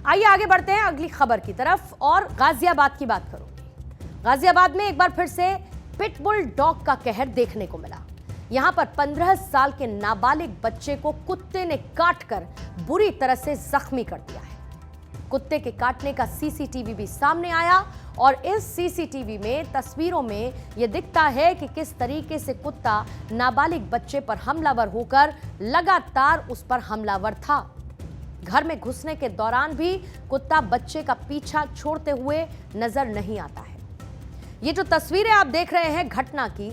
आइए आगे बढ़ते हैं अगली खबर की तरफ और गाजियाबाद की बात करूंगी। गाजियाबाद में एक बार फिर से पिटबुल डॉग का कहर देखने को मिला। यहां पर 15 साल के नाबालिग बच्चे को कुत्ते ने काटकर बुरी तरह से जख्मी कर दिया है। कुत्ते के काटने का सीसीटीवी भी सामने आया और इस सीसीटीवी में तस्वीरों में यह दिखता है कि किस तरीके से कुत्ता नाबालिग बच्चे पर हमलावर होकर लगातार उस पर हमलावर था। घर में घुसने के दौरान भी कुत्ता बच्चे का पीछा छोड़ते हुए नजर नहीं आता है। ये जो तस्वीरें आप देख रहे हैं घटना की,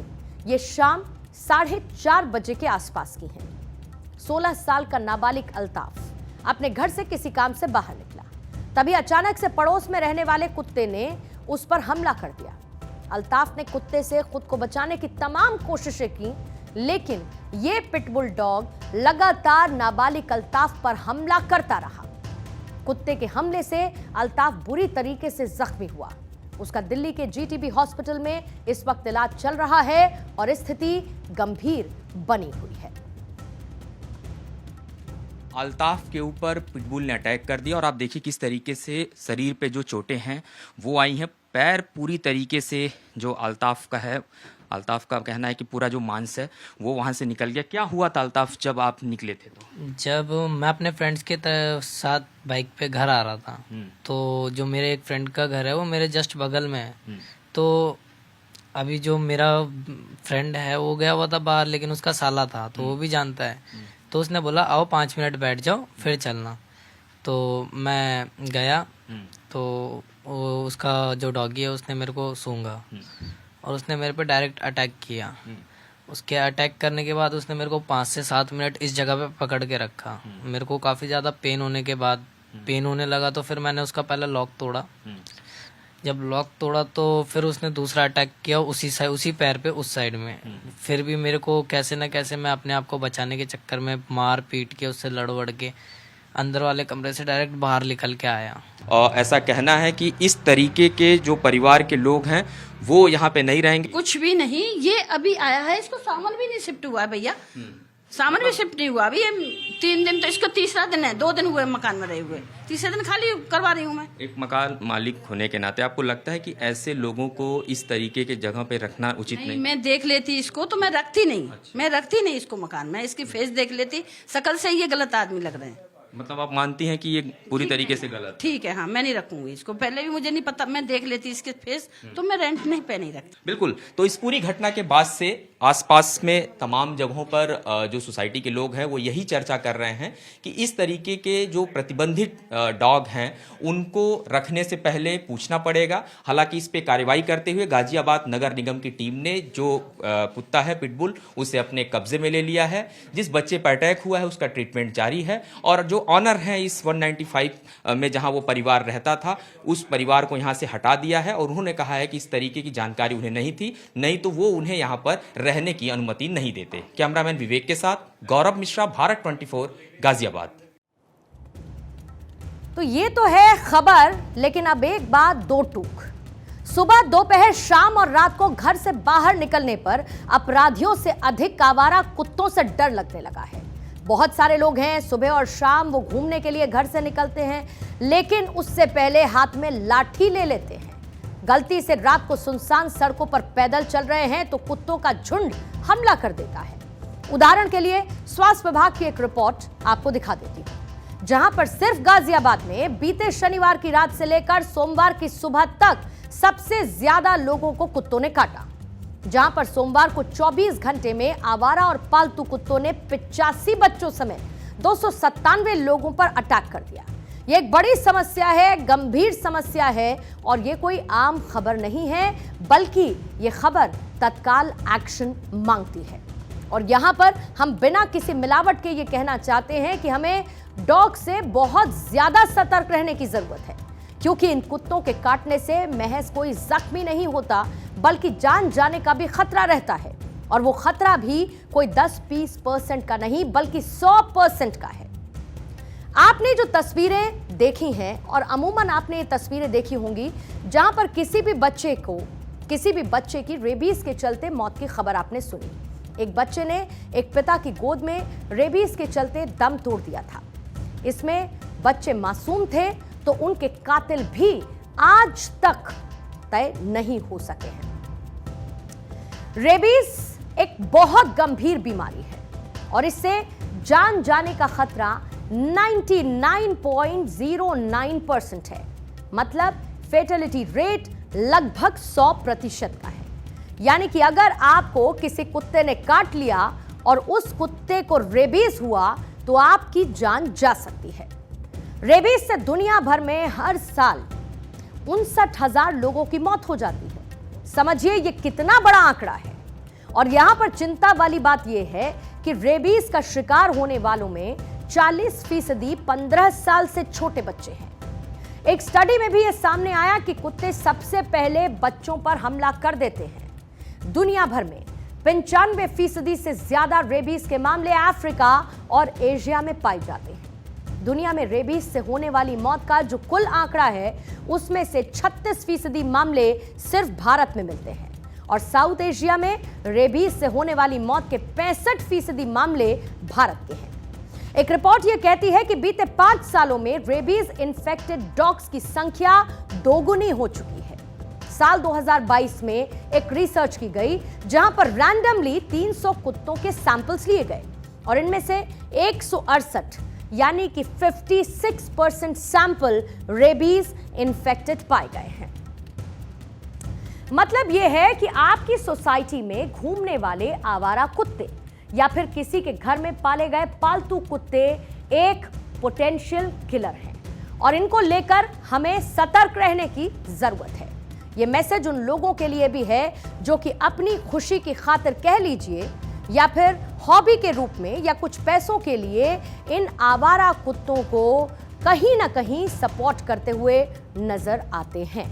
ये शाम 4:30 बजे के आसपास की हैं। 16 साल का नाबालिग अल्ताफ अपने घर से किसी काम से बाहर निकला, तभी अचानक से पड़ोस में रहने वाले कुत्ते ने उस पर हमला कर दिया। अल्ताफ ने कुत्ते से खुद को बचाने की तमाम कोशिशें की, लेकिन यह पिटबुल डॉग लगातार नाबालिग अल्ताफ पर हमला करता रहा। कुत्ते के हमले से अल्ताफ बुरी तरीके से जख्मी हुआ। उसका दिल्ली के जीटीबी हॉस्पिटल में इस वक्त इलाज चल रहा है और स्थिति गंभीर बनी हुई है। अल्ताफ के ऊपर पिटबुल ने अटैक कर दिया और आप देखिए किस तरीके से शरीर पे जो चोटें हैं वो आई हैं। पैर पूरी तरीके से जो अल्ताफ का है, अल्ताफ का कहना है कि पूरा जो मांस है वो वहाँ से निकल गया। क्या हुआ था अल्ताफ जब आप निकले थे? तो जब मैं अपने फ्रेंड्स के साथ बाइक पे घर आ रहा था, तो जो मेरे एक फ्रेंड का घर है वो मेरे जस्ट बगल में है। तो अभी जो मेरा फ्रेंड है वो गया हुआ था बाहर, लेकिन उसका साला था तो वो भी जानता है। तो उसने बोला आओ 5 मिनट बैठ जाओ फिर चलना। तो मैं गया तो उसका जो डॉगी है उसने मेरे को सूंघा और उसने मेरे पे डायरेक्ट अटैक किया। उसके अटैक करने के बाद उसने मेरे को 5 से 7 मिनट इस जगह पे पकड़ के रखा। मेरे को काफ़ी ज़्यादा पेन होने के बाद पेन होने लगा तो फिर मैंने उसका पहला लॉक तोड़ा। जब लॉक तोड़ा तो फिर उसने दूसरा अटैक किया उसी पैर पे उस साइड में। फिर भी मेरे को कैसे न कैसे मैं अपने आप को बचाने के चक्कर में मार पीट के उससे लड़ वड़ के अंदर वाले कमरे से डायरेक्ट बाहर निकल के आया। और ऐसा कहना है कि इस तरीके के जो परिवार के लोग हैं वो यहाँ पे नहीं रहेंगे। कुछ भी नहीं, ये अभी आया है, इसको सामान भी नहीं शिफ्ट हुआ है भैया। सामान भी शिफ्ट नहीं हुआ अभी। ये 3 दिन, तो इसका तीसरा दिन है। 2 दिन हुए मकान में रहे हुए, तीसरे दिन खाली करवा रही हूँ मैं। एक मकान मालिक होने के नाते आपको लगता है कि ऐसे लोगों को इस तरीके के जगह पे रखना उचित नहीं? मैं देख लेती इसको तो मैं रखती नहीं। मैं रखती नहीं इसको मकान में। इसकी फेस देख लेती, शकल से ये गलत आदमी लग रहे हैं। मतलब आप मानती हैं कि ये पूरी तरीके से गलत? ठीक है, हाँ, मैं नहीं रखूंगी इसको। पहले भी मुझे नहीं पता, मैं देख लेती इसके फेस तो मैं रेंट नहीं पे नहीं रखती। बिल्कुल। तो इस पूरी घटना के बाद से आसपास में तमाम जगहों पर जो सोसाइटी के लोग हैं वो यही चर्चा कर रहे हैं कि इस तरीके के जो प्रतिबंधित डॉग हैं उनको रखने से पहले पूछना पड़ेगा। हालांकि इस पे कार्रवाई करते हुए गाजियाबाद नगर निगम की टीम ने जो कुत्ता है पिटबुल उसे अपने कब्जे में ले लिया है। जिस बच्चे पर अटैक हुआ है उसका ट्रीटमेंट जारी है और जो ऑनर है इस 195 में जहां वो परिवार रहता था उस परिवार को यहां से हटा दिया है और उन्होंने कहा है कि इस तरीके की जानकारी उन्हें नहीं थी, नहीं तो वो उन्हें यहां पर रहने की अनुमति नहीं देते। कैमरामैन विवेक के साथ गौरव मिश्रा, भारत 24, गाजियाबाद। तो ये तो है खबर, लेकिन अब एक बात दो टूक। सुबह, दोपहर, शाम और रात को घर से बाहर निकलने पर अपराधियों से अधिक आवारा कुत्तों से डर लगने लगा है। बहुत सारे लोग हैं सुबह और शाम वो घूमने के लिए घर से निकलते हैं, लेकिन उससे पहले हाथ में लाठी ले लेते हैं। गलती से रात को सुनसान सड़कों पर पैदल चल रहे हैं तो कुत्तों का झुंड हमला कर देता है। उदाहरण के लिए स्वास्थ्य विभाग की एक रिपोर्ट आपको दिखा देती हूं, जहां पर सिर्फ गाजियाबाद में बीते शनिवार की रात से लेकर सोमवार की सुबह तक सबसे ज्यादा लोगों को कुत्तों ने काटा। जहां पर सोमवार को 24 घंटे में आवारा और पालतू कुत्तों ने 85 बच्चों समेत 297 लोगों पर अटैक कर दिया। यह एक बड़ी समस्या है, गंभीर समस्या है और यह कोई आम खबर नहीं है, बल्कि यह खबर तत्काल एक्शन मांगती है। और यहां पर हम बिना किसी मिलावट के ये कहना चाहते हैं कि हमें डॉग से बहुत ज्यादा सतर्क रहने की जरूरत है, क्योंकि इन कुत्तों के काटने से महज कोई जख्मी नहीं होता, बल्कि जान जाने का भी खतरा रहता है। और वो खतरा भी कोई 10-20% का नहीं, बल्कि 100% का है। आपने जो तस्वीरें देखी हैं और अमूमन आपने ये तस्वीरें देखी होंगी जहां पर किसी भी बच्चे की रेबीज के चलते मौत की खबर आपने सुनी। एक बच्चे ने एक पिता की गोद में रेबीज के चलते दम तोड़ दिया था। इसमें बच्चे मासूम थे तो उनके कातिल भी आज तक तय नहीं हो सके हैं। रेबीज एक बहुत गंभीर बीमारी है और इससे जान जाने का खतरा 99.09% है। मतलब फेटलिटी रेट लगभग 100% का है। यानी कि अगर आपको किसी कुत्ते ने काट लिया और उस कुत्ते को रेबीज हुआ तो आपकी जान जा सकती है। रेबीज से दुनिया भर में हर साल 59,000 लोगों की मौत हो जाती है। समझिए ये कितना बड़ा आंकड़ा है। और यहां पर चिंता वाली बात यह है कि रेबीज का शिकार होने वालों में 40% 15 साल से छोटे बच्चे हैं। एक स्टडी में भी यह सामने आया कि कुत्ते सबसे पहले बच्चों पर हमला कर देते हैं। दुनिया भर में 95% से ज्यादा रेबीज के मामले अफ्रीका और एशिया में पाए जाते हैं। दुनिया में रेबीज से होने वाली मौत का जो कुल आंकड़ा है उसमें से 36% मामले सिर्फ भारत में मिलते हैं और साउथ एशिया में रेबीज से होने वाली मौत के 65% मामले भारत के हैं। एक रिपोर्ट यह कहती है कि बीते 5 सालों में रेबीज इन्फेक्टेड डॉग्स की संख्या दोगुनी हो चुकी है। साल 2022 में एक रिसर्च की गई जहां पर रैंडमली 300 कुत्तों के सैंपल्स लिए गए और इनमें से 168 यानी कि 56% सैंपल रेबीज इन्फेक्टेड पाए गए हैं। मतलब यह है कि आपकी सोसाइटी में घूमने वाले आवारा कुत्ते या फिर किसी के घर में पाले गए पालतू कुत्ते एक पोटेंशियल किलर हैं और इनको लेकर हमें सतर्क रहने की जरूरत है। यह मैसेज उन लोगों के लिए भी है जो कि अपनी खुशी की खातिर कह लीजिए या फिर हॉबी के रूप में या कुछ पैसों के लिए इन आवारा कुत्तों को कहीं ना कहीं सपोर्ट करते हुए नजर आते हैं।